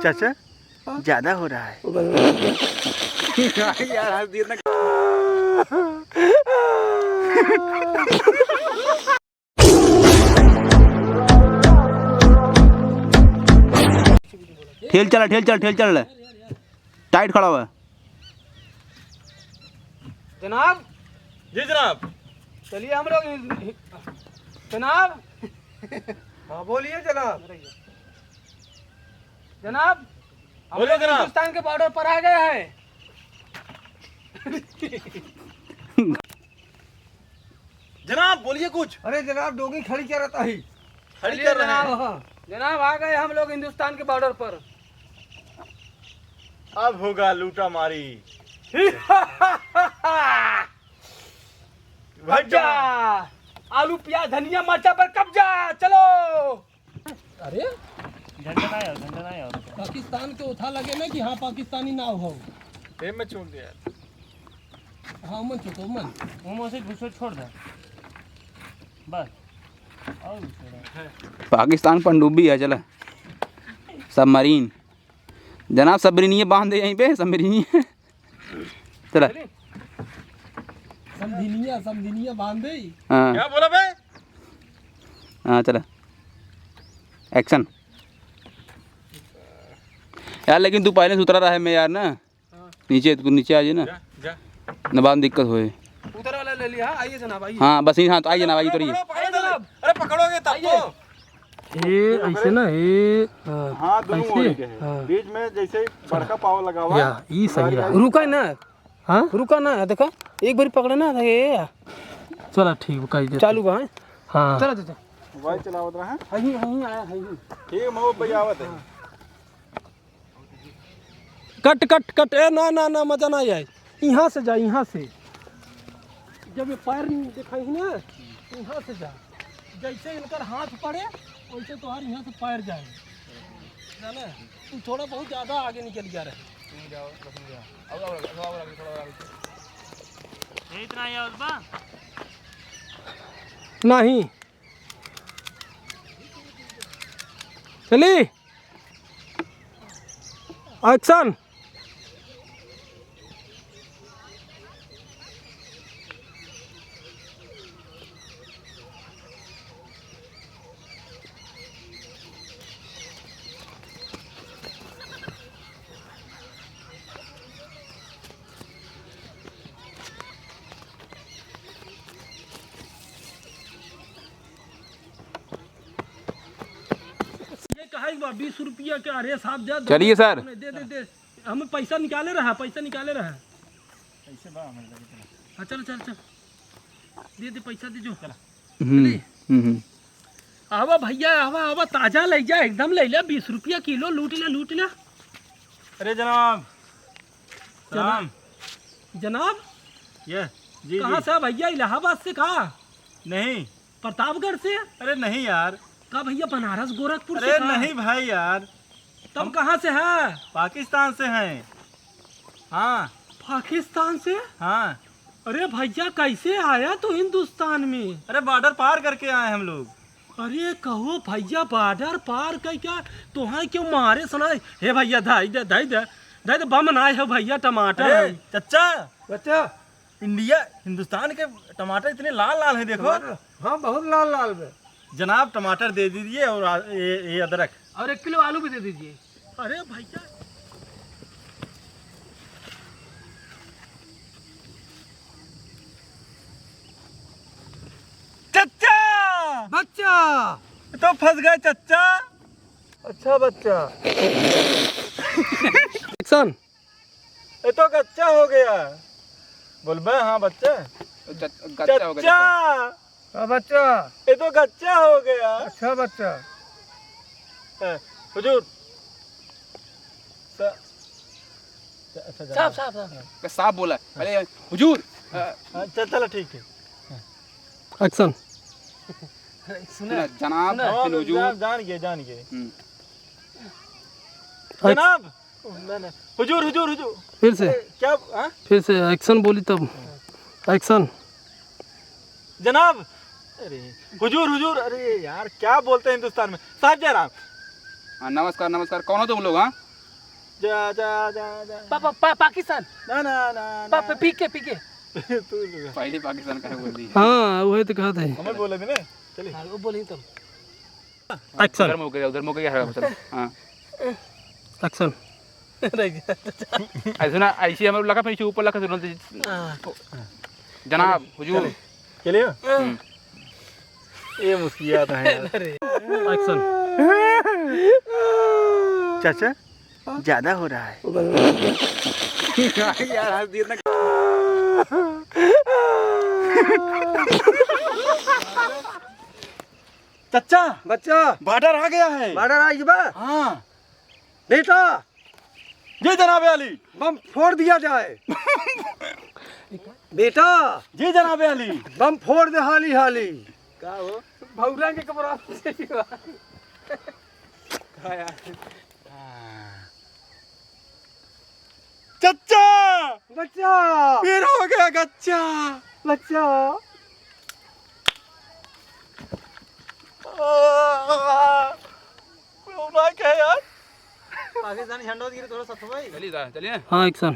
चाचा ज्यादा हो रहा है यार हंस दिया ना। ठेल चल टाइट खड़ा हुआ। जनाब। जी जनाब। चलिए हम लोग जनाब। हाँ बोलिए जनाब। जनाब हम लोग हिंदुस्तान के बॉर्डर पर आ गए हैं। जनाब बोलिए कुछ। अरे जनाब डोगी खड़ी क्या रहता है। खड़ी कर रहे हैं। हाँ। जनाब आ गए हम लोग हिंदुस्तान के बॉर्डर पर। अब होगा लूटा मारी। कब्जा। आलू प्याज धनिया मरचा पर कब्जा। चलो। अरे झंडा ना यार पाकिस्तान के उठा लगे ना कि हाँ पाकिस्तानी ना हो। में छोड़ दे यार। हाँ मन छोड़ो मन मुंह से घुसो छोड़ दे बस। और पाकिस्तान पनडुब्बी है चला सबमरीन। जनाब सबमरीनिये बांध दे यहीं पे सबमरीनिये। चला समझिनिया बांध दे। हाँ क्या बोला बे। हाँ चला एक्शन। यार लेकिन तू पहले से उतरा रहा है मैं यार ना। नीचे तू नीचे आ जाए ना जा न बाद दिक्कत होए। उधर वाला ले लिया। आइए जनाब आइए। हाँ बस यही। हाँ तो आइए जनाब आइए उतरिए। अरे पकड़ोगे तब तो। ये ऐसे ना ये हाँ दोनों ओर के हैं। बीच में जैसे बड़का पाव लगा हुआ है। ये सही रहा। रुका ना। हाँ रुका ना देखा एक बार पकड़ा ना ये। चलो ठीक है चालू का है। हाँ चलो चलो मोबाइल चलावत रहा है। यहीं आया है ठीक है मैं बजावत है। कट कट कट ए ना ना ना मजा ना आए। यहाँ से जा यहाँ से। जब ये पैर दिखाई ना यहाँ से जा। जैसे इनका हाथ पड़े वैसे तुम्हारे यहाँ से पैर जाए ना। तुम थोड़ा बहुत ज़्यादा आगे निकल जा रहे। इतना ही है बा नहीं चली एक्शन। कहा 20 रुपया के। अरे साहब दे। चलिए सर। दे दे दे हमें पैसा निकाले रहा पैसा निकाले रहा। ऐसे बा हमारे लगे हाँ चल चल चल दे दे पैसा दे जो। आवा भैया आवा आवा ताजा ले जा एकदम ले ले 20 रुपया किलो लूट ले। अरे जनाब सलाम। जनाब ये जी कहाँ से भैया इलाहाबाद से कहा। नहीं प्रतापगढ़ से। अरे नहीं यार। का भैया बनारस गोरखपुर से अरे कहा? नहीं भाई यार। तब कहाँ से है। पाकिस्तान से हैं। हाँ पाकिस्तान से। हाँ। अरे भैया कैसे आया तू हिंदुस्तान में। अरे बॉर्डर पार करके आए हम लोग। अरे कहो भैया बॉर्डर पार कर क्या तुहां क्यों मारे सुना। हे भैया धाई दे बम ना है भैया टमाटर है। चचा बच्चा इंडिया हिंदुस्तान के टमाटर इतने लाल लाल हैं देखो। हाँ बहुत लाल लाल है। जनाब टमाटर दे दीजिए और ये अदरक और 1 किलो आलू भी दे दीजिए। अरे भैया चचा बच्चा तो फंस गए चचा। अच्छा बच्चा। एक्शन। ये तो कच्चा हो गया। बोल बे हाँ बच्चा। चचा बच्चा ये तो कच्चा हो गया। अच्छा बच्चा। हुजूर साफ साफ साफ साफ बोला पहले हुजूर। चलो ठीक है। एक्शन। जनाब हुजूर। जान गए जनाब। हुजूर हुजूर हुजूर फिर से क्या। फिर से एक्शन बोली तब एक्शन। जनाब अरे हुजूर हुजूर। अरे यार क्या बोलते हैं हिंदुस्तान में। साहब जयराम। हाँ नमस्कार नमस्कार। कौन हो तुम लोग। हाँ जा जा जा जा पाकिस्तान ना ना ना पीके तू पहले पाकिस्तान का बोल दी। हाँ वही तो कहते हैं। हमें बोले थे ना चलिए हाँ वो बोली तुम उधर एक्शन मुके क्या मतलब हाँ एक्शन ऐसे ना ऐसे हमें लगा फिर ऊपर लगा सुनो जनाब हुजूर चलिए ये मुस्कियात है यार। एक्शन चाचा ज्यादा हो रहा है यार हंस दिया ना। चाचा बच्चा बॉर्डर आ गया है बार्डर आ गया हाँ बेटा जी जनाब अली बम फोड़ दिया जाए बेटा जी जनाब अली बम फोड़ दे हाली हाली क्या हो भौरा के कमरा चाचा बच्चा फिर हो गया गच्चा बच्चा क्या यार पाकिस्तानी झंडा गिरे थोड़ा सा भाई चलिए चलिए हाँ एक्शन